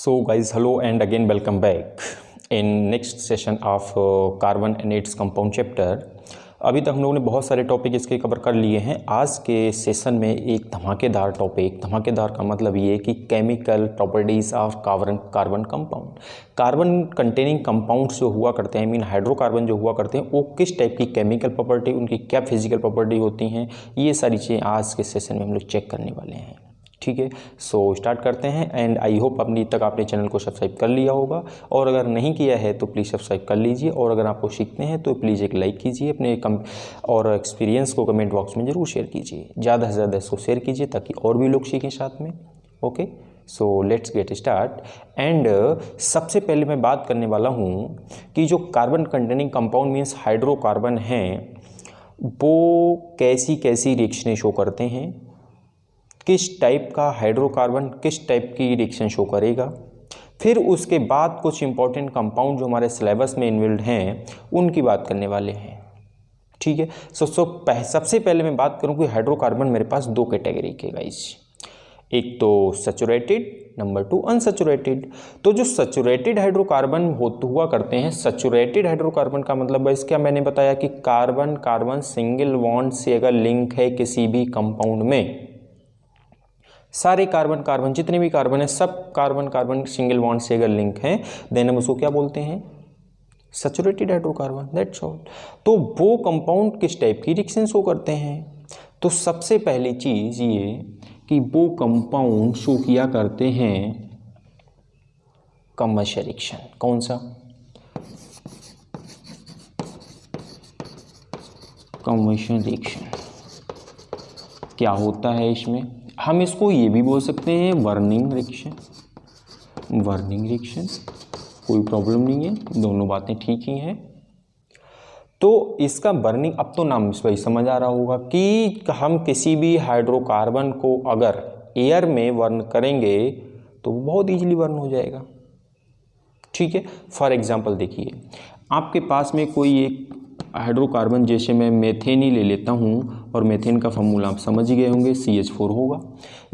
So guys, hello and again welcome back in next session of carbon and its compound chapter। अभी तक हम लोगों ने बहुत सारे टॉपिक इसके कवर कर लिए हैं। आज के सेशन में एक धमाकेदार टॉपिक, धमाकेदार का मतलब ये कि chemical properties of carbon compound. Carbon containing compounds जो हुआ करते हैं, हाइड्रोकार्बन जो हुआ करते हैं, वो किस टाइप की केमिकल प्रॉपर्टी, उनकी क्या फिजिकल प्रॉपर्टी होती हैं, ये सारी चीज़ें आज के सेशन में हम लोग चेक करने वाले हैं। ठीक है, सो स्टार्ट करते हैं। एंड आई होप अभी तक आपने चैनल को सब्सक्राइब कर लिया होगा, और अगर नहीं किया है तो प्लीज़ सब्सक्राइब कर लीजिए, और अगर आपको सीखते हैं तो प्लीज़ एक लाइक कीजिए अपने और एक्सपीरियंस को कमेंट बॉक्स में ज़रूर शेयर कीजिए। ज़्यादा से ज़्यादा इसको शेयर कीजिए ताकि और भी लोग सीखें साथ में। Okay, so let's get start. And सबसे पहले मैं बात करने वाला हूँ कि जो carbon containing compound means hydrocarbon हैं, वो कैसी कैसी रिएक्शनें शो करते हैं, किस टाइप का हाइड्रोकार्बन किस टाइप की रिएक्शन शो करेगा। फिर उसके बाद कुछ इंपॉर्टेंट कंपाउंड जो हमारे सिलेबस में इन्वॉल्व हैं उनकी बात करने वाले हैं। ठीक है, सबसे पहले मैं बात करूं कि हाइड्रोकार्बन मेरे पास दो कैटेगरी के गाइस, एक तो सैचुरेटेड, नंबर 2 अनसैचुरेटेड। तो जो सैचुरेटेड हाइड्रोकार्बन हुआ करते हैं, सैचुरेटेड हाइड्रोकार्बन का मतलब है, क्या मैंने बताया कि कार्बन कार्बन सिंगल बॉन्ड से अगर लिंक है किसी भी कंपाउंड में, सारे कार्बन कार्बन जितने भी कार्बन है, सब कार्बन कार्बन सिंगल बॉन्ड से अगर लिंक है, देन हम उसको क्या बोलते हैं, सैचुरेटेड हाइड्रोकार्बन, दैट्स ऑल। तो वो कंपाउंड किस टाइप की रिएक्शन शो करते हैं? तो सबसे पहली चीज ये कि वो कंपाउंड शो किया करते हैं कमर्शियल रिएक्शन। कौन सा? Commercial reaction. क्या होता है इसमें? हम इसको ये भी बोल सकते हैं बर्निंग रिएक्शन। बर्निंग रिएक्शन कोई प्रॉब्लम नहीं है, दोनों बातें ठीक ही हैं। तो इसका बर्निंग, अब तो नाम से भाई समझ आ रहा होगा कि हम किसी भी हाइड्रोकार्बन को अगर एयर में बर्न करेंगे तो वो बहुत ईजिली बर्न हो जाएगा। ठीक है, फॉर एग्जांपल देखिए, आपके पास में कोई एक हाइड्रोकार्बन, जैसे मैं मेथेन ही ले लेता हूँ, और मेथेन का फॉर्मूला आप समझ गए होंगे, CH4 होगा।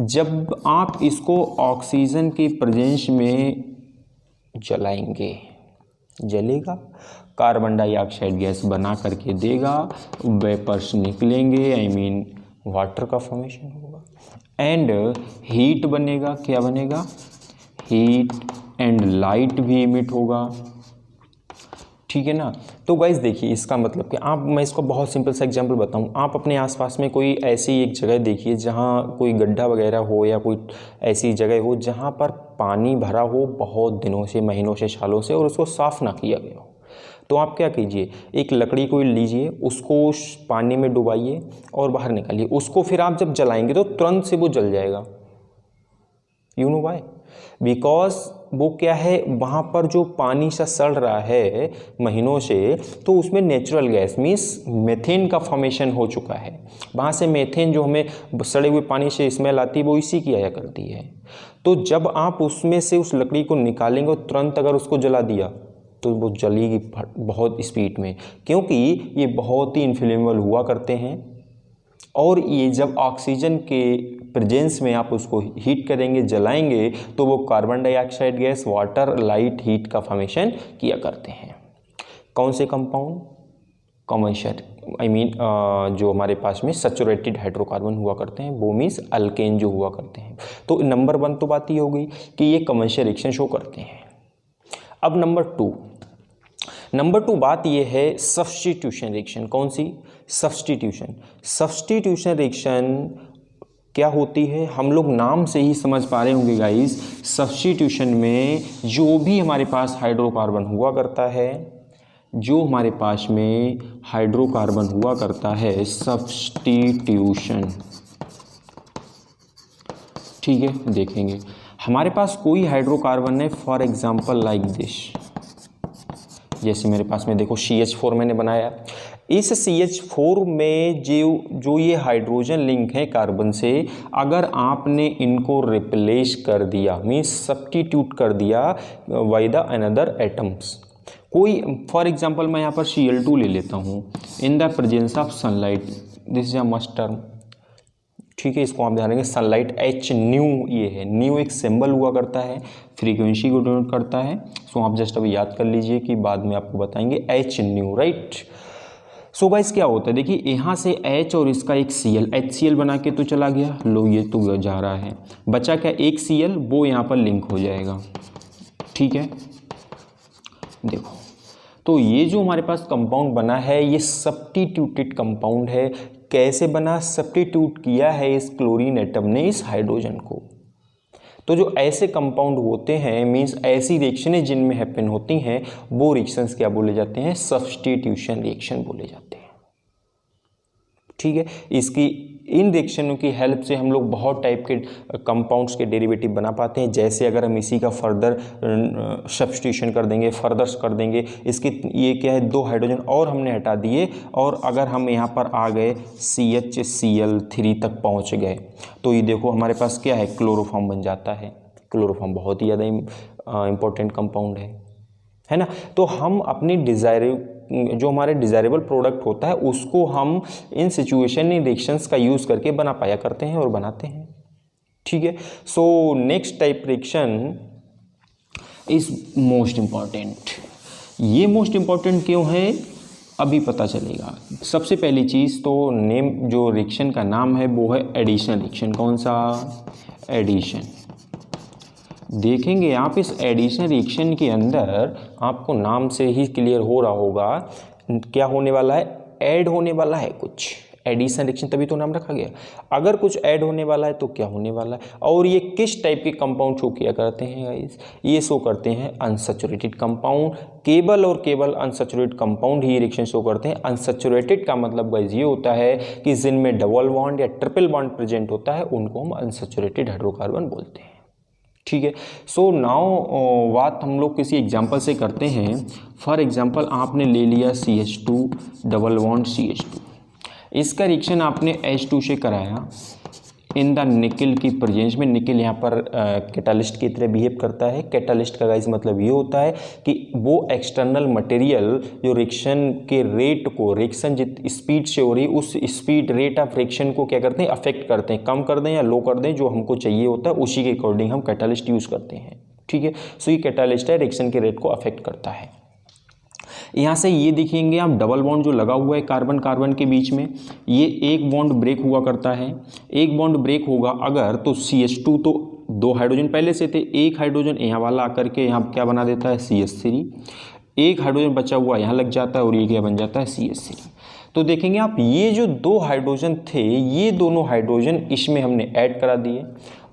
जब आप इसको ऑक्सीजन की प्रेजेंस में जलाएंगे, जलेगा, कार्बन डाइऑक्साइड गैस बना करके देगा, वेपर्स निकलेंगे, वाटर का फॉर्मेशन होगा, एंड हीट बनेगा। क्या बनेगा? हीट एंड लाइट भी इमिट होगा। ठीक है ना। तो गाइस देखिए, इसका मतलब कि मैं इसको बहुत सिंपल सा एग्जांपल बताऊं। आप अपने आसपास में कोई ऐसी एक जगह देखिए जहां कोई गड्ढा वगैरह हो, या कोई ऐसी जगह हो जहां पर पानी भरा हो बहुत दिनों से, महीनों से, सालों से, और उसको साफ़ ना किया गया हो। तो आप क्या कीजिए, एक लकड़ी को लीजिए, उसको उस पानी में डुबाइए और बाहर निकालिए। उसको फिर आप जब जलाएंगे तो तुरंत से वो जल जाएगा। You know why? बिकॉज वो क्या है, वहाँ पर जो पानी सा सड़ रहा है महीनों से, तो उसमें नेचुरल गैस मीन्स मेथेन का फॉर्मेशन हो चुका है। वहाँ से मेथेन जो हमें सड़े हुए पानी से स्मेल आती है, वो इसी की आया करती है। तो जब आप उसमें से उस लकड़ी को निकालेंगे और तुरंत अगर उसको जला दिया तो वो जलेगी बहुत स्पीड में, क्योंकि ये बहुत ही इन्फ्लेमेबल हुआ करते हैं। और ये जब ऑक्सीजन के प्रेजेंस में आप उसको हीट करेंगे, जलाएंगे, तो वो carbon dioxide gas, water, light, heat का फॉर्मेशन किया करते हैं। कौन से कंपाउंड? कमर्शियल, जो हमारे पास में सैचुरेटेड हाइड्रोकार्बन हुआ करते हैं, वो मीन्स अल्केन जो हुआ करते हैं। तो नंबर 1 तो बात ये हो गई कि ये कमर्शियल रिएक्शन शो करते हैं। अब नंबर 2 बात ये है सब्स्टिट्यूशन रिएक्शन। कौन सी? सब्स्टिट्यूशन रिएक्शन क्या होती है? हम लोग नाम से ही समझ पा रहे होंगे गाइस। सब्स्टिट्यूशन में जो भी हमारे पास हाइड्रोकार्बन हुआ करता है, जो हमारे पास में हाइड्रोकार्बन हुआ करता है, सब्स्टिट्यूशन। ठीक है, देखेंगे हमारे पास कोई हाइड्रोकार्बन है, फॉर एग्जांपल लाइक दिस, जैसे मेरे पास में देखो CH4 मैंने बनाया। इस CH4 में जो ये हाइड्रोजन लिंक है कार्बन से, अगर आपने इनको रिप्लेस कर दिया, मीन्स सब्स्टिट्यूट कर दिया बाय द अनदर एटम्स, कोई फॉर एग्जांपल मैं यहाँ पर Cl2 ले लेता हूँ, in the presence of sunlight, this is a must term. ठीक है, इसको आप ध्यान रखेंगे। सनलाइट एच न्यू, ये है न्यू एक सिंबल हुआ करता है, फ्रीक्वेंसी को डिनोट करता है। सो आप जस्ट अभी याद कर लीजिए कि बाद में आपको बताएंगे H new, right. So guys क्या होता है, देखिए यहाँ से H और इसका एक Cl, HCl बना के तो चला गया, लो ये तो जा रहा है, बचा क्या एक Cl, वो यहाँ पर लिंक हो जाएगा, ठीक है। देखो तो ये जो हमारे पास कंपाउंड बना है ये सब्स्टिट्यूटेड कंपाउंड है। कैसे बना, सब्स्टिट्यूट किया है इस क्लोरीन एटम ने इस हाइड्रोजन को। तो जो ऐसे कंपाउंड होते हैं, मींस ऐसी रिएक्शनें जिनमें हैपन होती हैं, वो रिएक्शंस क्या बोले जाते हैं, सब्स्टिट्यूशन रिएक्शन बोले जाते हैं, ठीक है। इसकी इन रिएक्शनों की हेल्प से हम लोग बहुत टाइप के कंपाउंड्स के डेरिवेटिव बना पाते हैं। जैसे अगर हम इसी का फर्दर सब्स्टिट्यूशन कर देंगे, फर्दर्स कर देंगे, इसके ये क्या है, 2 हाइड्रोजन और हमने हटा दिए, और अगर हम यहाँ पर आ गए CHCl3 तक पहुँच गए, तो ये देखो हमारे पास क्या है, क्लोरोफॉर्म बन जाता है। क्लोरोफॉर्म बहुत ही ज़्यादा इम्पोर्टेंट कंपाउंड है ना। तो हम अपनी जो हमारे डिज़ायरेबल प्रोडक्ट होता है उसको हम इन सिचुएशन, इन रिएक्शंस का यूज़ करके बना पाया करते हैं और बनाते हैं, ठीक है। So next type reaction is most important. ये मोस्ट इम्पॉर्टेंट क्यों है अभी पता चलेगा। सबसे पहली चीज़ तो नेम, जो रिएक्शन का नाम है वो है एडिशन रिएक्शन। कौन सा, एडिशन। देखेंगे आप इस एडिशन रिएक्शन के अंदर, आपको नाम से ही क्लियर हो रहा होगा क्या होने वाला है, ऐड होने वाला है कुछ। एडिशन रिएक्शन तभी तो नाम रखा गया। अगर कुछ ऐड होने वाला है तो क्या होने वाला है, और ये किस टाइप के कंपाउंड शो किया करते हैं गाइस, ये शो करते हैं अनसैचुरेटेड कंपाउंड। केवल और केवल अनसैचुरेटेड कंपाउंड ही रिएक्शन शो करते हैं। अनसैचुरेटेड का मतलब गाइस ये होता है कि जिनमें डबल बॉन्ड या ट्रिपल बॉन्ड प्रेजेंट होता है उनको हम अनसैचुरेटेड हाइड्रोकार्बन बोलते हैं, ठीक है। सो नाउ बात हम लोग किसी एग्जांपल से करते हैं। फॉर एग्जांपल आपने ले लिया CH2 डबल बॉन्ड CH2, इसका रिएक्शन आपने H2 से कराया इन द निकल की प्रेजेंस में। निकल यहाँ पर कैटालिस्ट की तरह बिहेव करता है। कैटालिस्ट का गाइस मतलब ये होता है कि वो एक्सटर्नल मटेरियल जो रिएक्शन के रेट को, रिएक्शन जित स्पीड से हो रही उस स्पीड रेट ऑफ रिएक्शन को क्या करते हैं, अफेक्ट करते हैं, कम कर दें या लो कर दें, जो हमको चाहिए होता है उसी के अकॉर्डिंग हम कैटालिस्ट यूज़ करते हैं, ठीक है। सो ये कैटालिस्ट है, रिएक्शन के रेट को अफेक्ट करता है। यहाँ से ये देखेंगे आप, डबल बॉन्ड जो लगा हुआ है कार्बन कार्बन के बीच में, ये एक बॉन्ड ब्रेक हुआ करता है। एक बॉन्ड ब्रेक होगा अगर, तो CH2 तो 2 हाइड्रोजन पहले से थे, एक हाइड्रोजन यहाँ वाला आकर के यहाँ क्या बना देता है, CH3। एक हाइड्रोजन बचा हुआ यहाँ लग जाता है और ये क्या बन जाता है, CH3। तो देखेंगे आप, ये जो 2 हाइड्रोजन थे, ये दोनों हाइड्रोजन इसमें हमने ऐड करा दिए,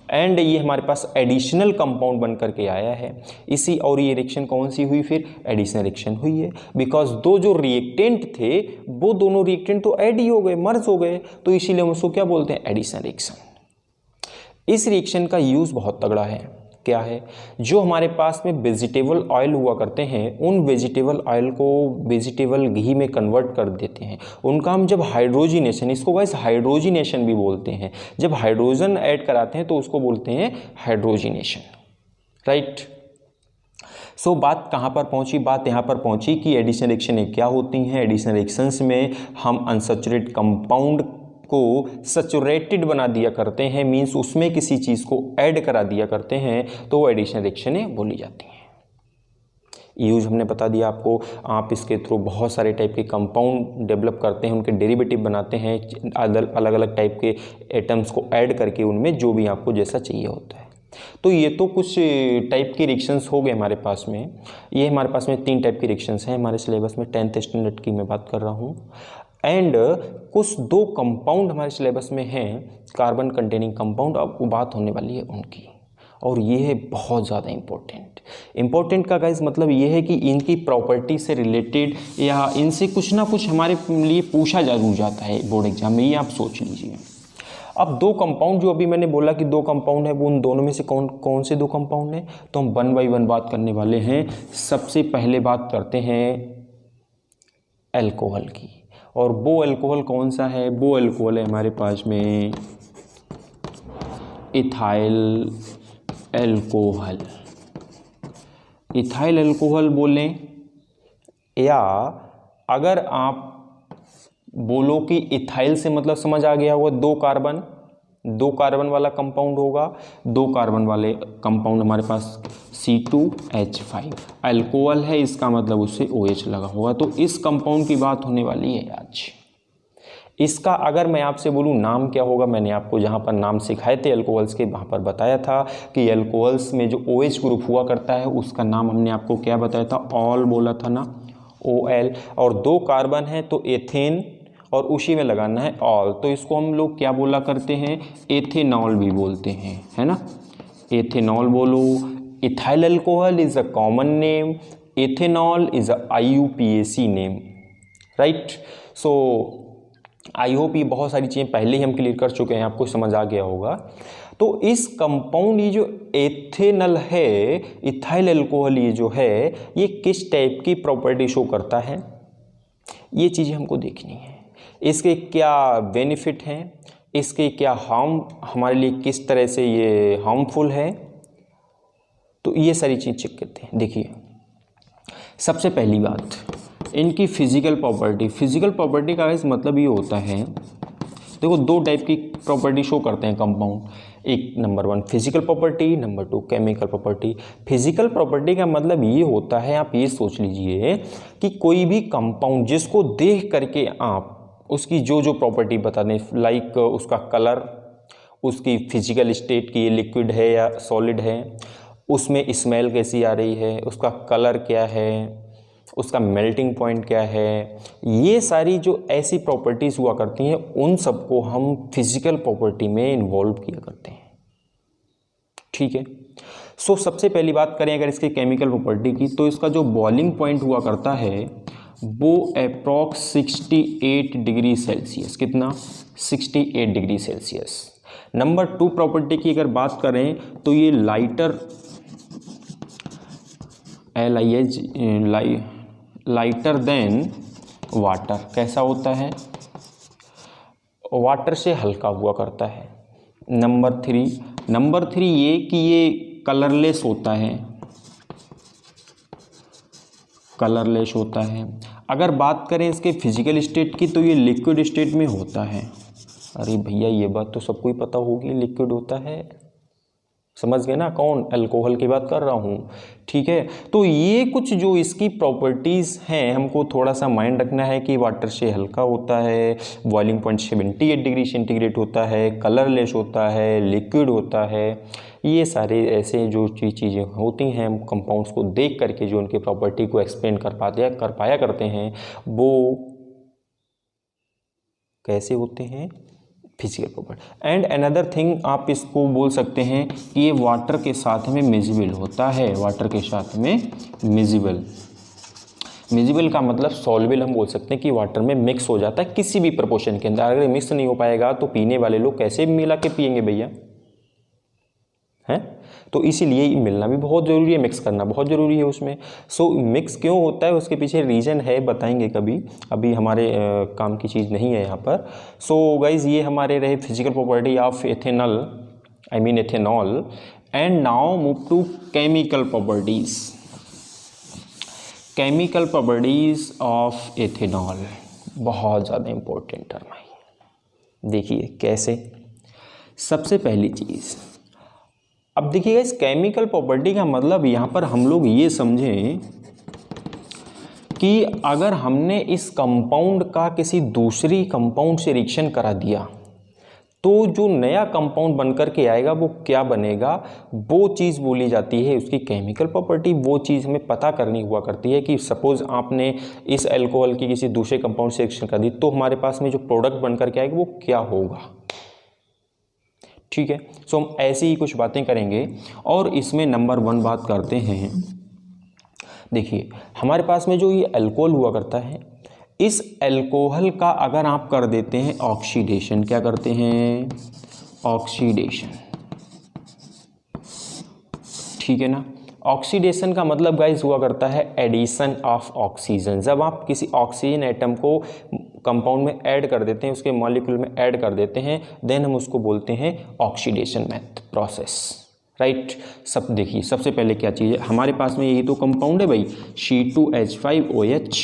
एंड ये हमारे पास एडिशनल कंपाउंड बन करके आया है इसी। और ये रिएक्शन कौन सी हुई, फिर एडिशनल रिएक्शन हुई है, बिकॉज दो जो रिएक्टेंट थे वो दोनों रिएक्टेंट तो ऐड ही हो गए, मर्ज हो गए, तो इसीलिए हम उसको क्या बोलते हैं, एडिशनल रिएक्शन। इस रिएक्शन का यूज बहुत तगड़ा है। क्या है, जो हमारे पास में वेजिटेबल ऑयल हुआ करते हैं, उन वेजिटेबल ऑयल को वेजिटेबल घी में कन्वर्ट कर देते हैं। उनका हम जब हाइड्रोजिनेशन, इसको गाइस हाइड्रोजिनेशन भी बोलते हैं, जब हाइड्रोजन ऐड कराते हैं तो उसको बोलते हैं हाइड्रोजिनेशन, राइट। सो बात कहाँ पर पहुँची, बात यहाँ पर पहुँची कि एडिशन रिएक्शन क्या होती हैं। एडिशन रिएक्शंस में हम अनसैचुरेटेड कंपाउंड को सैचुरेटेड बना दिया करते हैं, मींस उसमें किसी चीज़ को ऐड करा दिया करते हैं, तो वो एडिशन रिएक्शनें बोली जाती हैं। यूज हमने बता दिया आपको। आप इसके थ्रू बहुत सारे टाइप के कंपाउंड डेवलप करते हैं, उनके डेरिवेटिव बनाते हैं, अलग अलग टाइप के एटम्स को ऐड करके उनमें जो भी आपको जैसा चाहिए होता है। तो ये तो कुछ टाइप के रिएक्शंस हो गए हमारे पास में। ये हमारे पास में 3 टाइप के रिएक्शंस हैं हमारे सिलेबस में, 10th स्टैंडर्ड की मैं बात कर रहा हूँ। एंड कुछ 2 कंपाउंड हमारे सिलेबस में हैं, कार्बन कंटेनिंग कंपाउंड, अब बात होने वाली है उनकी, और ये है बहुत ज़्यादा इम्पोर्टेंट का गाइस मतलब ये है कि इनकी प्रॉपर्टी से रिलेटेड या इनसे कुछ ना कुछ हमारे लिए पूछा जरूर जाता है बोर्ड एग्जाम में, ये आप सोच लीजिए। अब 2 कंपाउंड जो अभी मैंने बोला कि 2 कंपाउंड है, वो उन दोनों में से कौन से 2 कंपाउंड हैं, तो हम 1 बाई 1 बात करने वाले हैं। सबसे पहले बात करते हैं अल्कोहल की, और वो अल्कोहल कौन सा है, वो अल्कोहल है हमारे पास में इथाइल अल्कोहल। इथाइल अल्कोहल बोलें, या अगर आप बोलो कि इथाइल से मतलब समझ आ गया हुआ 2 कार्बन, 2 कार्बन वाला कंपाउंड होगा, 2 कार्बन वाले कंपाउंड हमारे पास C2H5 अल्कोहल है, इसका मतलब उससे OH लगा होगा। तो इस कंपाउंड की बात होने वाली है आज। इसका अगर मैं आपसे बोलूँ नाम क्या होगा, मैंने आपको जहाँ पर नाम सिखाए थे अल्कोहल्स के वहाँ पर बताया था कि अल्कोहल्स में जो OH ग्रुप हुआ करता है उसका नाम हमने आपको क्या बताया था, ऑल बोला था ना, OL। और 2 कार्बन है तो एथेन और उसी में लगाना है ऑल, तो इसको हम लोग क्या बोला करते हैं, एथेनॉल भी बोलते हैं, है ना, एथेनॉल बोलो। Ethyl alcohol is a common name, ethanol is a IUPAC name, right. So I hope ये बहुत सारी चीज़ें पहले ही हम क्लियर कर चुके हैं, आपको समझ आ गया होगा। तो इस कंपाउंड ये जो एथेनॉल है, इथाइल अल्कोहल ये जो है, ये किस टाइप की प्रॉपर्टी शो करता है, ये चीज़ें हमको देखनी है। इसके क्या बेनिफिट हैं, इसके क्या हार्म, हमारे लिए किस तरह से ये हार्मफुल है, तो ये सारी चीज़ चेक करते हैं। देखिए सबसे पहली बात, इनकी फिजिकल प्रॉपर्टी। फिजिकल प्रॉपर्टी का इस मतलब ये होता है, देखो 2 टाइप की प्रॉपर्टी शो करते हैं कंपाउंड, एक number 1 physical property, number 2 chemical property. Physical property का मतलब ये होता है, आप ये सोच लीजिए कि कोई भी कंपाउंड जिसको देख करके आप उसकी जो जो प्रॉपर्टी बता दें, लाइक उसका कलर, उसकी फिजिकल स्टेट की ये लिक्विड है या सॉलिड है, उसमें स्मेल कैसी आ रही है, उसका कलर क्या है, उसका मेल्टिंग पॉइंट क्या है, ये सारी जो ऐसी प्रॉपर्टीज़ हुआ करती हैं उन सबको हम फिजिकल प्रॉपर्टी में इन्वॉल्व किया करते हैं, ठीक है। सो सबसे पहली बात करें अगर इसकी केमिकल प्रॉपर्टी की, तो इसका जो बॉइलिंग पॉइंट हुआ करता है वो अप्रॉक्स 68 डिग्री सेल्सियस, कितना, 68 डिग्री सेल्सियस। नंबर 2 प्रॉपर्टी की अगर बात करें तो ये लाइटर, लाइटर देन वाटर, कैसा होता है, वाटर से हल्का हुआ करता है। नंबर 3 ये कि ये कलरलेस होता है, कलरलेस होता है। अगर बात करें इसके फिजिकल स्टेट की तो ये लिक्विड स्टेट में होता है। अरे भैया ये बात तो सबको ही पता होगी, लिक्विड होता है, समझ गए ना, कौन, अल्कोहल की बात कर रहा हूँ, ठीक है। तो ये कुछ जो इसकी प्रॉपर्टीज़ हैं हमको थोड़ा सा माइंड रखना है कि वाटर से हल्का होता है, बॉइलिंग पॉइंट 78 डिग्री सेंटीग्रेड होता है, कलरलेस होता है, लिक्विड होता है। ये सारे ऐसे जो चीज़ें होती हैं हम कंपाउंड्स को देख करके जो उनकी प्रॉपर्टी को एक्सप्लेन कर पाया करते हैं, वो कैसे होते हैं, physical property. And another thing आप इसको बोल सकते हैं कि ये वाटर के साथ में मिजिबल होता है, वाटर के साथ में मिजिबल, मिजिबल का मतलब सॉल्युबल हम बोल सकते हैं कि वाटर में मिक्स हो जाता है किसी भी प्रोपोर्शन के अंदर। अगर मिक्स नहीं हो पाएगा तो पीने वाले लोग कैसे मिला के पियेंगे भैया, हैं। तो इसीलिए मिलना भी बहुत ज़रूरी है, मिक्स करना बहुत ज़रूरी है उसमें। सो मिक्स क्यों होता है उसके पीछे रीज़न है, बताएंगे कभी, अभी हमारे काम की चीज़ नहीं है यहाँ पर। सो गाइज़ ये हमारे रहे physical property of ethanol, I mean ethanol. And now move to chemical properties. Chemical properties of ethanol बहुत ज़्यादा इम्पोर्टेंट टर्म है। देखिए कैसे, सबसे पहली चीज़, अब देखिएगा इस केमिकल प्रॉपर्टी का मतलब यहाँ पर हम लोग ये समझें कि अगर हमने इस कंपाउंड का किसी दूसरी कंपाउंड से रिएक्शन करा दिया तो जो नया कंपाउंड बनकर के आएगा वो क्या बनेगा, वो चीज़ बोली जाती है उसकी केमिकल प्रॉपर्टी। वो चीज़ हमें पता करनी हुआ करती है कि सपोज़ आपने इस अल्कोहल की किसी दूसरे कंपाउंड से रिएक्शन कर दी तो हमारे पास में जो प्रोडक्ट बनकर के आएगा वो क्या होगा, ठीक है। सो हम ऐसी ही कुछ बातें करेंगे और इसमें नंबर 1 बात करते हैं। देखिए हमारे पास में जो ये अल्कोहल हुआ करता है, इस अल्कोहल का अगर आप कर देते हैं ऑक्सीडेशन, क्या करते हैं, ऑक्सीडेशन, ठीक है ना। ऑक्सीडेशन का मतलब गाइस हुआ करता है एडिशन ऑफ ऑक्सीजन। जब आप किसी ऑक्सीजन एटम को कंपाउंड में ऐड कर देते हैं, उसके मॉलिक्यूल में ऐड कर देते हैं, देन हम उसको बोलते हैं ऑक्सीडेशन मेथड प्रोसेस, राइट। सब देखिए सबसे पहले क्या चीज़ है हमारे पास में, यही तो कंपाउंड है भाई, C2H5OH,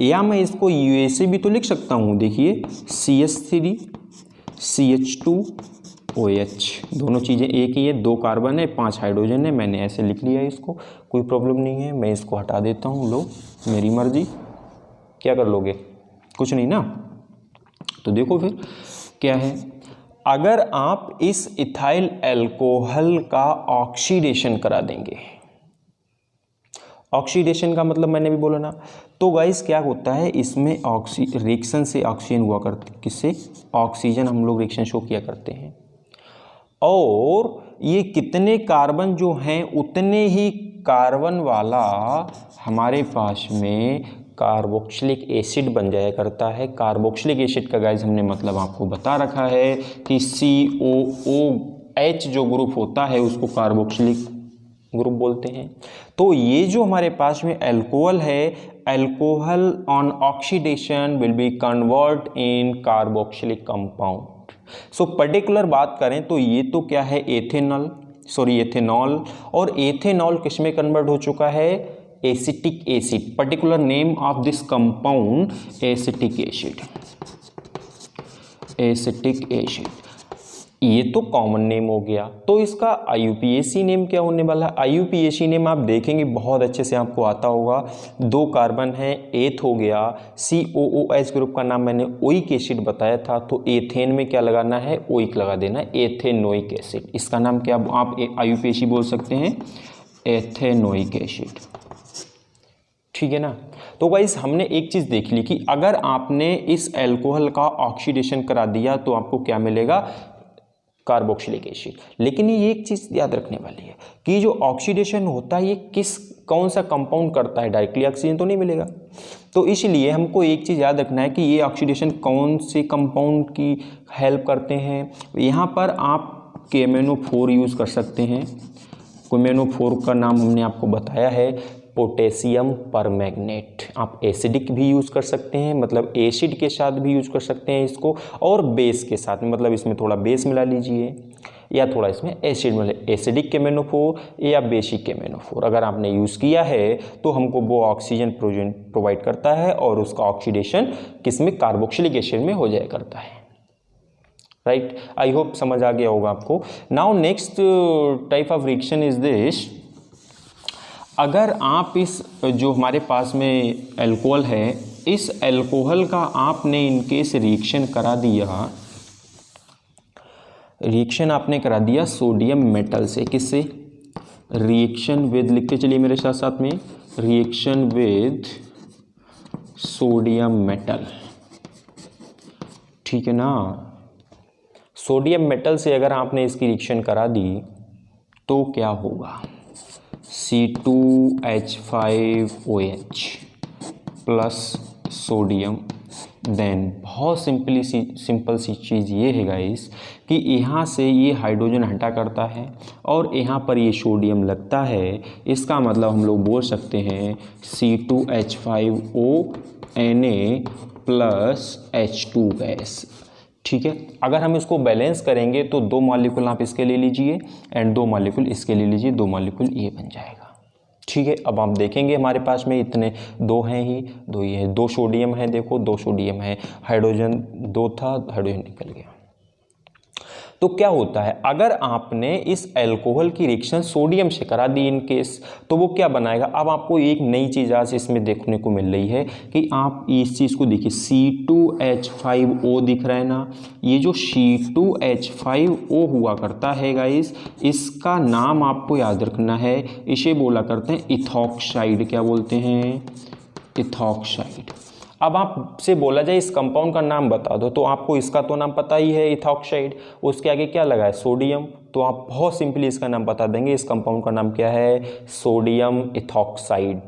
या मैं इसको USA भी तो लिख सकता हूँ। देखिए CH3CH2 OH, दोनों चीज़ें एक ही है, 2 कार्बन है 5 हाइड्रोजन है, मैंने ऐसे लिख लिया है इसको, कोई प्रॉब्लम नहीं है। मैं इसको हटा देता हूँ, लो मेरी मर्जी, क्या कर लोगे, कुछ नहीं ना। तो देखो फिर क्या है, अगर आप इस इथाइल अल्कोहल का ऑक्सीडेशन करा देंगे, ऑक्सीडेशन का मतलब मैंने भी बोला ना, तो गाइस क्या होता है इसमें रिएक्शन से ऑक्सीजन हुआ करते, किससे, ऑक्सीजन हम लोग रिएक्शन शो किया करते हैं, और ये कितने कार्बन जो हैं उतने ही कार्बन वाला हमारे पास में कार्बोक्सिलिक एसिड बन जाया करता है। कार्बोक्सिलिक एसिड का गाइस हमने मतलब आपको बता रखा है कि COOH जो ग्रुप होता है उसको कार्बोक्सिलिक ग्रुप बोलते हैं। तो ये जो हमारे पास में अल्कोहल है, alcohol on oxidation will be convert in carboxylic compound. So particular बात करें तो ये तो क्या है, एथेनॉल, और एथेनॉल किस में कन्वर्ट हो चुका है, acetic acid. Particular name of this compound acetic acid, acetic acid, ये तो कॉमन नेम हो गया। तो इसका IUPAC नेम क्या होने वाला है, IUPAC नेम आप देखेंगे बहुत अच्छे से आपको आता होगा, 2 कार्बन है, एथ हो गया, COOH ग्रुप का नाम मैंने ओइक एसिड बताया था, तो एथेन में क्या लगाना है, ओइक लगा देना, एथेनोइक एसिड। इसका नाम क्या आप IUPAC बोल सकते हैं, एथेनोइक एसिड, ठीक है ना। तो गाइस हमने एक चीज़ देख ली कि अगर आपने इस अल्कोहल का ऑक्सीडेशन करा दिया तो आपको क्या मिलेगा, कार्बोक्सिलिक एसिड। लेकिन ये एक चीज़ याद रखने वाली है कि जो ऑक्सीडेशन होता है ये कौन सा कंपाउंड करता है, डायरेक्टली ऑक्सीजन तो नहीं मिलेगा। तो इसलिए हमको एक चीज़ याद रखना है कि ये ऑक्सीडेशन कौन से कंपाउंड की हेल्प करते हैं। यहाँ पर आप KMnO4 यूज़ कर सकते हैं। KMnO4 का नाम हमने आपको बताया है, पोटेशियम परमैंगनेट। आप एसिडिक भी यूज़ कर सकते हैं, मतलब एसिड के साथ भी यूज़ कर सकते हैं इसको, और बेस के साथ में, मतलब इसमें थोड़ा बेस मिला लीजिए या थोड़ा इसमें एसिड मिले, एसिडिक KMnO4 या बेसिक KMnO4 अगर आपने यूज़ किया है तो हमको वो ऑक्सीजन प्रोवाइड करता है और उसका ऑक्सीडेशन किसमें, कार्बोक्सिलिक एसिड में हो जाया करता है। राइट, आई होप समझ आ गया होगा आपको। Now next type of reaction is this, अगर आप इस जो हमारे पास में अल्कोहल है, इस अल्कोहल का आपने इनकेस रिएक्शन करा दिया, रिएक्शन आपने करा दिया सोडियम मेटल से, किससे, रिएक्शन विद, लिखते चलिए मेरे साथ साथ में, रिएक्शन विद सोडियम मेटल, ठीक है ना। सोडियम मेटल से अगर आपने इसकी रिएक्शन करा दी तो क्या होगा, C2H5OH प्लस सोडियम, देन बहुत सिंपल सी चीज़ ये है गाइस कि यहाँ से ये हाइड्रोजन हटा करता है और यहाँ पर ये सोडियम लगता है। इसका मतलब हम लोग बोल सकते हैं C2H5ONa प्लस H2 गैस, ठीक है। अगर हम इसको बैलेंस करेंगे तो 2 मॉलिक्यूल आप इसके ले लीजिए एंड 2 मॉलिक्यूल इसके ले लीजिए, 2 मॉलिक्यूल ये बन जाएगा, ठीक है। अब आप देखेंगे हमारे पास में इतने 2 हैं ही, 2 ये है, 2 सोडियम है, देखो 2 सोडियम है, हाइड्रोजन 2 था, हाइड्रोजन निकल गया। तो क्या होता है, अगर आपने इस अल्कोहल की रिएक्शन सोडियम से करा दी इन केस, तो वो क्या बनाएगा। अब आपको एक नई चीज़ आज इसमें देखने को मिल रही है कि आप इस चीज़ को देखिए, C2H5O दिख रहा है ना, ये जो C2H5O हुआ करता है गाइस, इसका नाम आपको याद रखना है, इसे बोला करते हैं इथॉक्साइड। क्या बोलते हैं, इथॉक्साइड। अब आपसे बोला जाए इस कंपाउंड का नाम बता दो, तो आपको इसका तो नाम पता ही है इथॉक्साइड, उसके आगे क्या लगा है, सोडियम, तो आप बहुत सिंपली इसका नाम बता देंगे, इस कंपाउंड का नाम क्या है, sodium ethoxide.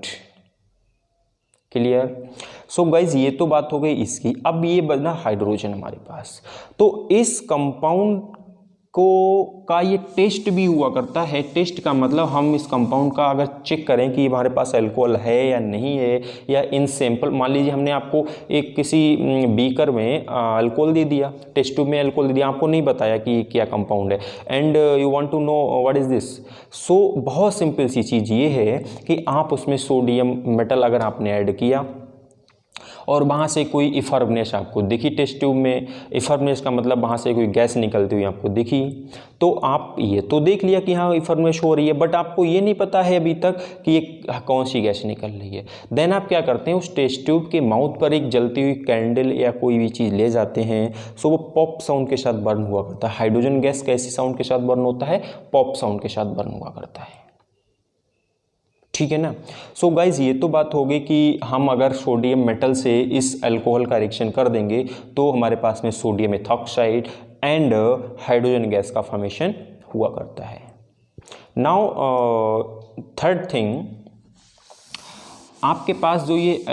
Clear. So guys ये तो बात हो गई इसकी। अब ये बना हाइड्रोजन हमारे पास, तो इस कंपाउंड का ये टेस्ट भी हुआ करता है। टेस्ट का मतलब हम इस कंपाउंड का अगर चेक करें कि हमारे पास अल्कोहल है या नहीं है, या इन सैंपल, मान लीजिए हमने आपको एक किसी बीकर में अल्कोहल दे दिया, टेस्ट ट्यूब में अल्कोहल दे दिया, आपको नहीं बताया कि क्या कंपाउंड है, and you want to know what is this. So बहुत सिंपल सी चीज़ ये है कि आप उसमें सोडियम मेटल अगर आपने ऐड किया और वहाँ से कोई इफर्बनेस आपको दिखी, टेस्ट ट्यूब में इफर्बनेस का मतलब वहाँ से कोई गैस निकलती हुई आपको दिखी, तो आप ये तो देख लिया कि हाँ इफर्बनेस हो रही है, बट आपको ये नहीं पता है अभी तक कि ये कौन सी गैस निकल रही है। देन आप क्या करते हैं, उस टेस्ट ट्यूब के माउथ पर एक जलती हुई कैंडल या कोई भी चीज़ ले जाते हैं, सो वो पॉप साउंड के साथ बर्न हुआ करता है। हाइड्रोजन गैस कैसी साउंड के साथ बर्न होता है, पॉप साउंड के साथ बर्न हुआ करता है, ठीक है ना। सो गाइज ये तो बात होगी कि हम अगर सोडियम मेटल से इस अल्कोहल का रिएक्शन कर देंगे तो हमारे पास में sodium ethoxide and hydrogen gas का फॉर्मेशन हुआ करता है। नाउ थर्ड थिंग, आपके पास जो ये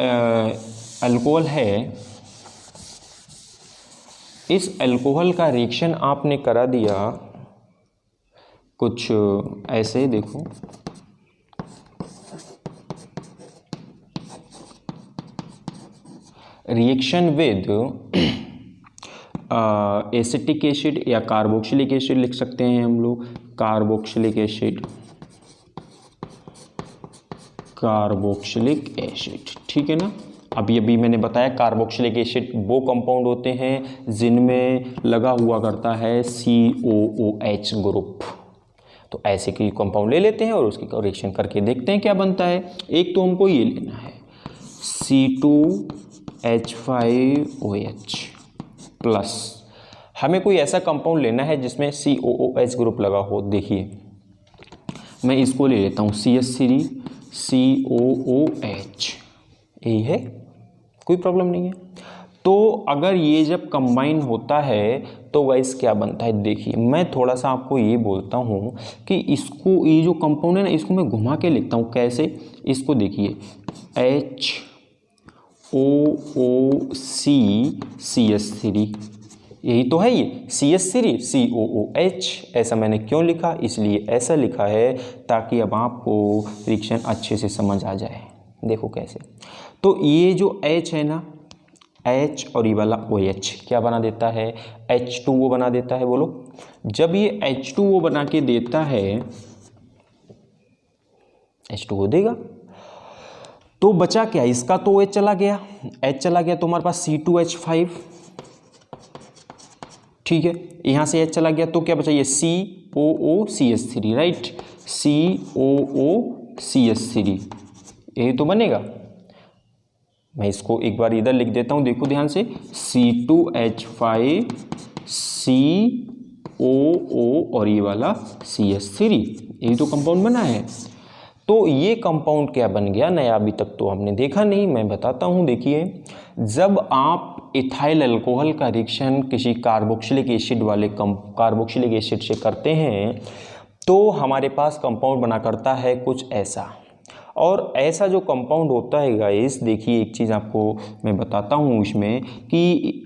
अल्कोहल है, इस अल्कोहल का रिएक्शन आपने करा दिया कुछ ऐसे, देखो रिएक्शन विद एसिटिक एसिड या कार्बोक्सिलिक एसिड लिख सकते हैं हम लोग, कार्बोक्सिलिक एसिड, कार्बोक्सिलिक एसिड, ठीक है ना। अभी मैंने बताया कार्बोक्सिलिक एसिड वो कंपाउंड होते हैं जिनमें लगा हुआ करता है COOH ग्रुप। तो ऐसे की कंपाउंड ले लेते हैं और उसकी रिएक्शन करके देखते हैं क्या बनता है। एक तो हमको ये लेना है C2H5OH प्लस, हमें कोई ऐसा कंपाउंड लेना है जिसमें COOH ग्रुप लगा हो। देखिए मैं इसको ले लेता हूँ CH3COOH, यही है, कोई प्रॉब्लम नहीं है। तो अगर ये जब कंबाइन होता है तो गाइस क्या बनता है, देखिए मैं थोड़ा सा आपको ये बोलता हूँ कि इसको, ये जो कंपाउंड है ना, इसको मैं घुमा के लिखता हूँ। कैसे, इसको देखिए HOOCCH3, यही तो है ये CH3 COOH। ऐसा मैंने क्यों लिखा, इसलिए ऐसा लिखा है ताकि अब आपको रिएक्शन अच्छे से समझ आ जाए। देखो कैसे, तो ये जो H है ना, H और ये वाला OH क्या बना देता है, H2O बना देता है। बोलो, जब ये H2O बना के देता है, H2O देगा, तो बचा क्या, इसका तो OH चला गया, H चला गया तो हमारे पास C2H5, ठीक है। यहाँ से H चला गया तो क्या बचा, ये COOCH3, राइट, COOCH3, यही तो बनेगा। मैं इसको एक बार इधर लिख देता हूँ, देखो ध्यान से, C2H5 COO और ये वाला CH3, यही तो कंपाउंड बना है। तो ये कंपाउंड क्या बन गया नया, अभी तक तो हमने देखा नहीं, मैं बताता हूँ। देखिए, जब आप इथाइल अल्कोहल का रिएक्शन किसी कार्बोक्सिलिक एसिड वाले कार्बोक्सिलिक एसिड से करते हैं तो हमारे पास कंपाउंड बना करता है कुछ ऐसा। और ऐसा जो कंपाउंड होता है गाइस, देखिए एक चीज़ आपको मैं बताता हूँ इसमें कि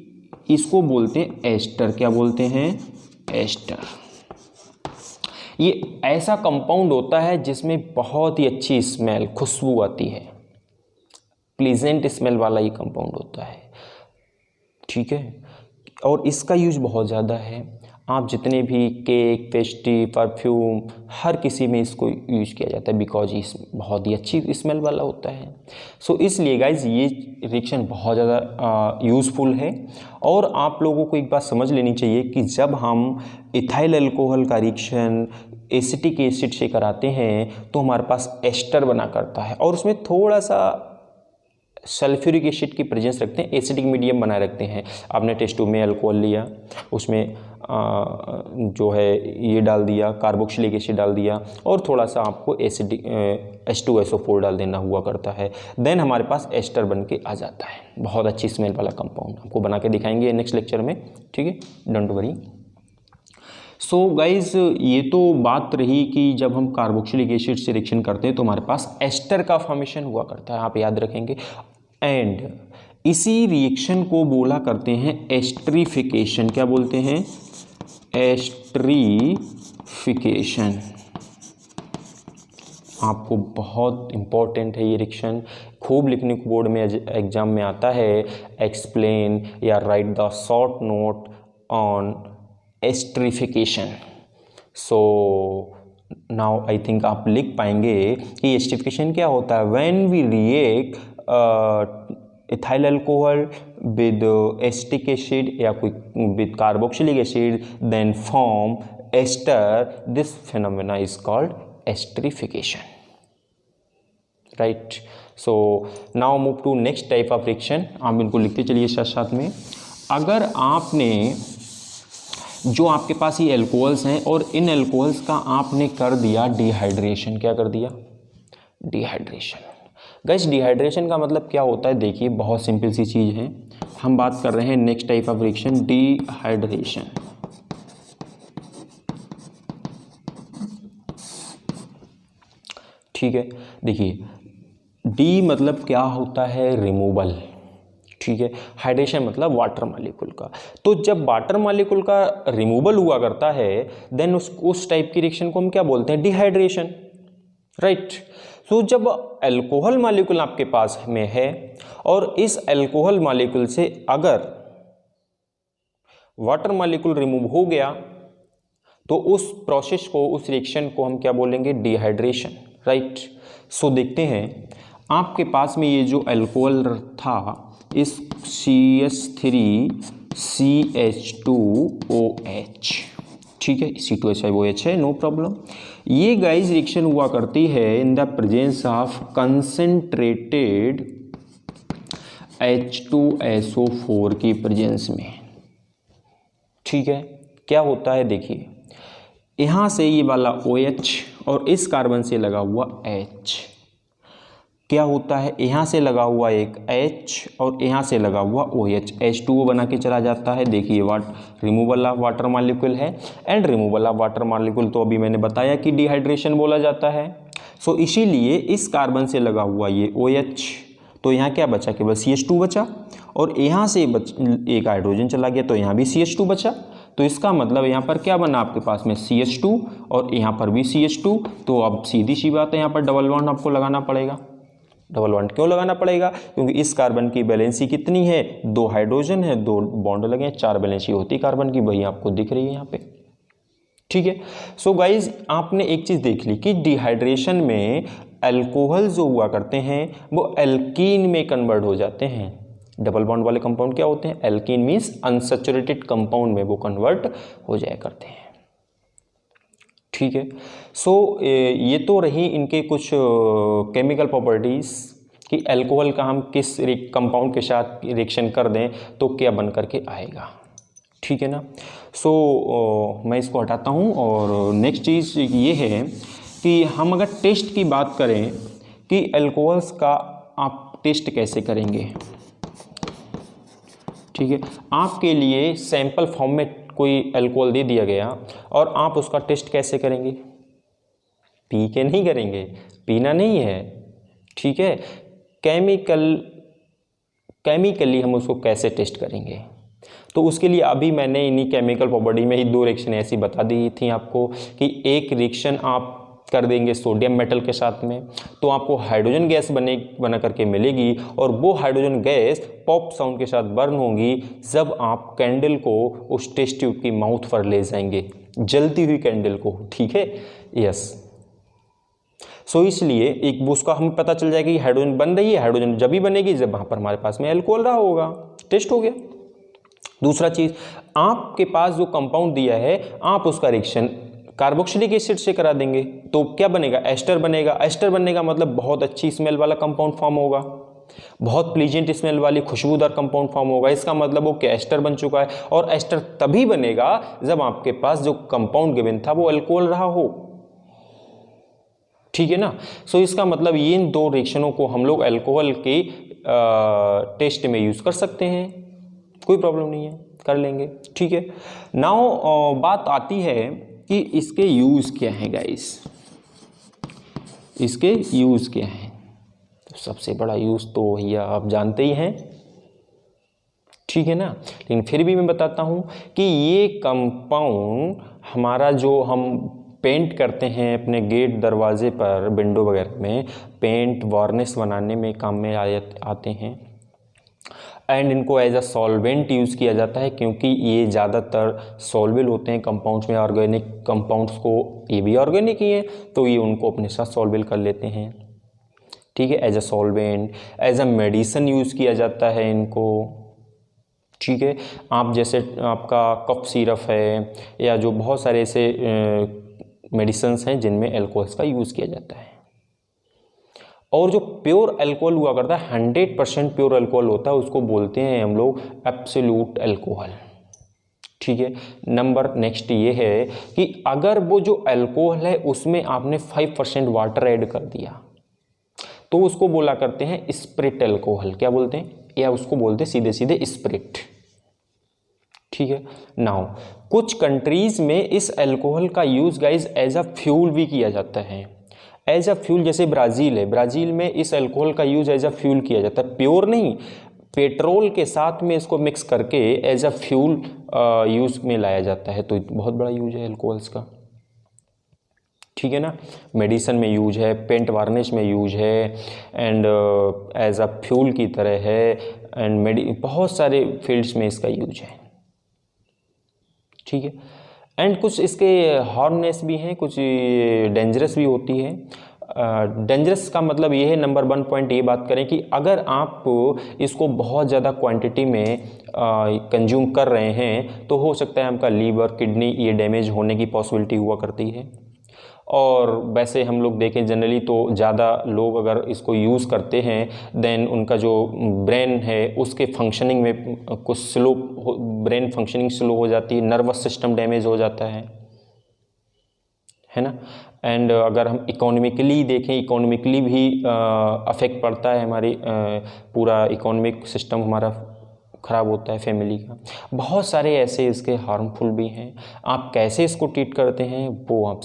इसको बोलते हैं एस्टर। क्या बोलते हैं, एस्टर। ये ऐसा कंपाउंड होता है जिसमें बहुत ही अच्छी स्मेल, खुशबू आती है, प्लीजेंट स्मेल वाला ये कंपाउंड होता है, ठीक है। और इसका यूज बहुत ज़्यादा है, आप जितने भी केक, पेस्ट्री, परफ्यूम, हर किसी में इसको यूज किया जाता है, बिकॉज ये बहुत ही अच्छी स्मेल वाला होता है। सो इसलिए गाइज ये रिएक्शन बहुत ज़्यादा यूज़फुल है। और आप लोगों को एक बात समझ लेनी चाहिए कि जब हम इथाइल अल्कोहल का रिएक्शन एसिटिक एसिड से कराते हैं तो हमारे पास एस्टर बना करता है, और उसमें थोड़ा सा सल्फ्यूरिक एसिड की प्रेजेंस रखते हैं, एसिडिक मीडियम बनाए रखते हैं। आपने टेस्ट ट्यूब में अल्कोहल लिया, उसमें जो है ये डाल दिया, कार्बोक्सिलिक एसिड डाल दिया, और थोड़ा सा आपको एसिडिक H2SO4 डाल देना हुआ करता है। देन हमारे पास एस्टर बन के आ जाता है, बहुत अच्छी स्मेल वाला कंपाउंड। आपको बना के दिखाएंगे नेक्स्ट लेक्चर में, ठीक है, डोंट वरी। सो गाइज ये तो बात रही कि जब हम कार्बोक्सिलिक एसिड से रिएक्शन करते हैं तो हमारे पास एस्टर का फॉर्मेशन हुआ करता है, आप याद रखेंगे। एंड इसी रिएक्शन को बोला करते हैं एस्टरीफिकेशन। क्या बोलते हैं, एस्टरीफिकेशन। आपको बहुत इंपॉर्टेंट है ये रिएक्शन, खूब लिखने को बोर्ड में एग्जाम में आता है। एक्सप्लेन या write the short note on esterification. So now I think आप लिख पाएंगे कि एस्टरीफिकेशन क्या होता है। When we react ethyl alcohol with acetic acid या कोई with carboxylic acid then form ester, this phenomena is called esterification, right. So now move to next type of reaction. आप इनको लिखते चलिए साथ साथ में। अगर आपने जो आपके पास ये एल्कोहल्स हैं और इन एल्कोहल्स का आपने कर दिया डिहाइड्रेशन, क्या कर दिया? डिहाइड्रेशन। गाइस डिहाइड्रेशन का मतलब क्या होता है? देखिए बहुत सिंपल सी चीज़ है। हम बात कर रहे हैं next type of reaction, dehydration. ठीक है, देखिए डी मतलब क्या होता है? रिमूवल। ठीक है, हाइड्रेशन मतलब वाटर मॉलिक्यूल का। तो जब वाटर मॉलिक्यूल का रिमूवल हुआ करता है देन उस टाइप की रिएक्शन को हम क्या बोलते हैं? Dehydration, right. तो जब अल्कोहल मॉलिक्यूल आपके पास में है और इस अल्कोहल मॉलिक्यूल से अगर वाटर मॉलिक्यूल रिमूव हो गया तो उस प्रोसेस को, उस रिएक्शन को हम क्या बोलेंगे? Dehydration, right. सो देखते हैं आपके पास में ये जो अल्कोहल था इस CH3CH2OH, ठीक है, C2H5OH है, नो प्रॉब्लम। ये गाइस रिएक्शन हुआ करती है in the presence of concentrated H2SO4 की प्रेजेंस में। ठीक है, क्या होता है? देखिए यहाँ से ये वाला OH और इस कार्बन से लगा हुआ H, क्या होता है? यहाँ से लगा हुआ एक H और यहाँ से लगा हुआ OH, H2O बना के चला जाता है। देखिए रिमूवल ऑफ वाटर मॉलिक्यूल है and removal of water molecule तो अभी मैंने बताया कि डिहाइड्रेशन बोला जाता है। सो इसीलिए इस कार्बन से लगा हुआ ये OH, तो यहाँ क्या बचा? केवल CH2 बचा और यहाँ से एक हाइड्रोजन चला गया तो यहाँ भी CH2 बचा। तो इसका मतलब यहाँ पर क्या बना आपके पास में? CH2 और यहाँ पर भी CH2। तो अब सीधी सी बात है, यहाँ पर डबल बॉन्ड आपको लगाना पड़ेगा। डबल बॉन्ड क्यों लगाना पड़ेगा? क्योंकि इस कार्बन की वैलेंसी कितनी है? 2 हाइड्रोजन है, 2 बॉन्ड लगे हैं, 4 वैलेंसी होती कार्बन की, वही आपको दिख रही है यहाँ पे। ठीक है, सो गाइज आपने एक चीज़ देख ली कि डिहाइड्रेशन में अल्कोहल जो हुआ करते हैं वो एल्कीन में कन्वर्ट हो जाते हैं। डबल बॉन्ड वाले कंपाउंड क्या होते हैं? एल्कीन मीन्स अनसैचुरेटेड कंपाउंड में वो कन्वर्ट हो जाया करते हैं। ठीक है, सो ये तो रही इनके कुछ केमिकल प्रॉपर्टीज़ कि अल्कोहल का हम किस कंपाउंड के साथ रिएक्शन कर दें तो क्या बन करके आएगा। ठीक है ना। सो मैं इसको हटाता हूँ और नेक्स्ट चीज़ ये है कि हम अगर टेस्ट की बात करें कि अल्कोहल्स का आप टेस्ट कैसे करेंगे। ठीक है, आपके लिए सैंपल फॉर्म में कोई अल्कोहल दे दिया गया और आप उसका टेस्ट कैसे करेंगे? पी के नहीं करेंगे, पीना नहीं है। ठीक है, केमिकली हम उसको कैसे टेस्ट करेंगे? तो उसके लिए अभी मैंने इन्हीं केमिकल प्रॉपर्टी में ही 2 रिएक्शन ऐसी बता दी थी आपको कि एक रिएक्शन आप कर देंगे सोडियम मेटल के साथ में तो आपको हाइड्रोजन गैस बना करके मिलेगी और वो हाइड्रोजन गैस पॉप साउंड के साथ बर्न होगी जब आप कैंडल को उस टेस्ट ट्यूब की माउथ पर ले जाएंगे, जलती हुई कैंडल को। ठीक है, यस। सो इसलिए एक उसका हमें पता चल जाएगा कि हाइड्रोजन बन रही है। हाइड्रोजन जब भी बनेगी जब वहाँ पर हमारे पास में अल्कोहल रहा होगा, टेस्ट हो गया। दूसरा चीज़, आपके पास जो कंपाउंड दिया है आप उसका रिएक्शन कार्बोक्सिलिक एसिड से करा देंगे तो क्या बनेगा? एस्टर बनेगा। एस्टर बनने का मतलब बहुत अच्छी स्मेल वाला कंपाउंड फॉर्म होगा, बहुत प्लीजेंट स्मेल वाली खुशबूदार कंपाउंड फॉर्म होगा। इसका मतलब वो क्या? एस्टर बन चुका है। और एस्टर तभी बनेगा जब आपके पास जो कंपाउंड गिवन था वो अल्कोहल रहा हो। ठीक है ना। सो इसका मतलब इन 2 रिएक्शनों को हम लोग अल्कोहल के टेस्ट में यूज कर सकते हैं, कोई प्रॉब्लम नहीं है, कर लेंगे। ठीक है, नाउ बात आती है कि इसके यूज़ क्या हैं गाइस। इसके यूज़ क्या हैं? तो सबसे बड़ा यूज़ तो भैया आप जानते ही हैं। ठीक है ना, लेकिन फिर भी मैं बताता हूँ कि ये कंपाउंड हमारा जो हम पेंट करते हैं अपने गेट दरवाजे पर, विंडो वगैरह में पेंट वार्निश बनाने में काम में आते हैं एंड इनको एज अ सॉल्वेंट यूज़ किया जाता है क्योंकि ये ज़्यादातर सॉल्वेबल होते हैं कंपाउंड्स में। ऑर्गेनिक कंपाउंड्स को, ये भी ऑर्गेनिक ही है तो ये उनको अपने साथ सॉल्वेबल कर लेते हैं। ठीक है, as a solvent, as a medicine use किया जाता है इनको। ठीक है, आप जैसे आपका कफ सिरप है या जो बहुत सारे ऐसे मेडिसिन्स हैं जिनमें अल्कोहल्स का यूज़ किया जाता है। और जो प्योर अल्कोहल हुआ करता है, 100% प्योर अल्कोहल होता है, उसको बोलते हैं हम लोग एब्सोल्यूट अल्कोहल। ठीक है, नंबर नेक्स्ट ये है कि अगर वो जो अल्कोहल है उसमें आपने 5% वाटर ऐड कर दिया तो उसको बोला करते हैं स्प्रिट अल्कोहल। क्या बोलते हैं, या उसको बोलते हैं सीधे सीधे स्प्रिट। ठीक है, नाउ कुछ कंट्रीज में इस अल्कोहल का use guys as a fuel भी किया जाता है। एज अ फ्यूल, जैसे ब्राज़ील है, ब्राज़ील में इस अल्कोहल का यूज एज अ फ्यूल किया जाता है। प्योर नहीं, पेट्रोल के साथ में इसको मिक्स करके एज अ फ्यूल यूज में लाया जाता है। तो बहुत बड़ा यूज है अल्कोहल्स का। ठीक है ना, मेडिसिन में यूज है, पेंट वार्निश में यूज है, एंड एज अ फ्यूल की तरह है, एंड बहुत सारे फील्ड्स में इसका यूज है। ठीक है, एंड कुछ इसके हार्मनेस भी हैं, कुछ डेंजरस भी होती है। डेंजरस का मतलब ये है, नंबर 1 पॉइंट ये बात करें कि अगर आप इसको बहुत ज़्यादा क्वांटिटी में कंज्यूम कर रहे हैं तो हो सकता है आपका लीवर, किडनी ये डैमेज होने की पॉसिबिलिटी हुआ करती है। और वैसे हम लोग देखें जनरली तो ज़्यादा लोग अगर इसको यूज़ करते हैं देन उनका जो ब्रेन है उसके फंक्शनिंग में कुछ स्लो, ब्रेन फंक्शनिंग स्लो हो जाती है, नर्वस सिस्टम डैमेज हो जाता है ना। एंड अगर हम इकोनॉमिकली देखें, इकोनॉमिकली भी अफेक्ट पड़ता है, हमारी पूरा इकोनॉमिक सिस्टम हमारा ख़राब होता है, फैमिली का। बहुत सारे ऐसे इसके हार्मफुल भी हैं। आप कैसे इसको ट्रीट करते हैं वो आप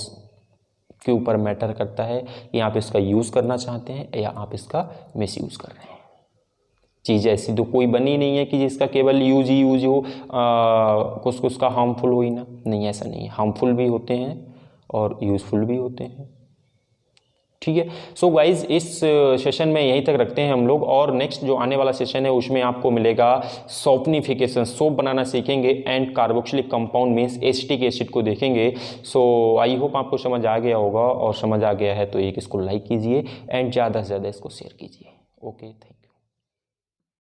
के ऊपर मैटर करता है कि आप इसका यूज़ करना चाहते हैं या आप इसका मिसयूज़ कर रहे हैं। चीज़ ऐसी तो कोई बनी नहीं है कि जिसका केवल यूज ही यूज हो, कुछ उसका हार्मफुल हो ही ना। नहीं, ऐसा नहीं है, हार्मफुल भी होते हैं और यूज़फुल भी होते हैं। ठीक है, सो गाइज इस सेशन में यहीं तक रखते हैं हम लोग, और नेक्स्ट जो आने वाला सेशन है उसमें आपको मिलेगा सोपनिफिकेशन, सोप बनाना सीखेंगे, and carboxylic compound means acetic acid को देखेंगे। सो आई होप आपको समझ आ गया होगा, और समझ आ गया है तो एक इसको लाइक कीजिए एंड ज़्यादा से ज़्यादा इसको शेयर कीजिए। Okay, thank you.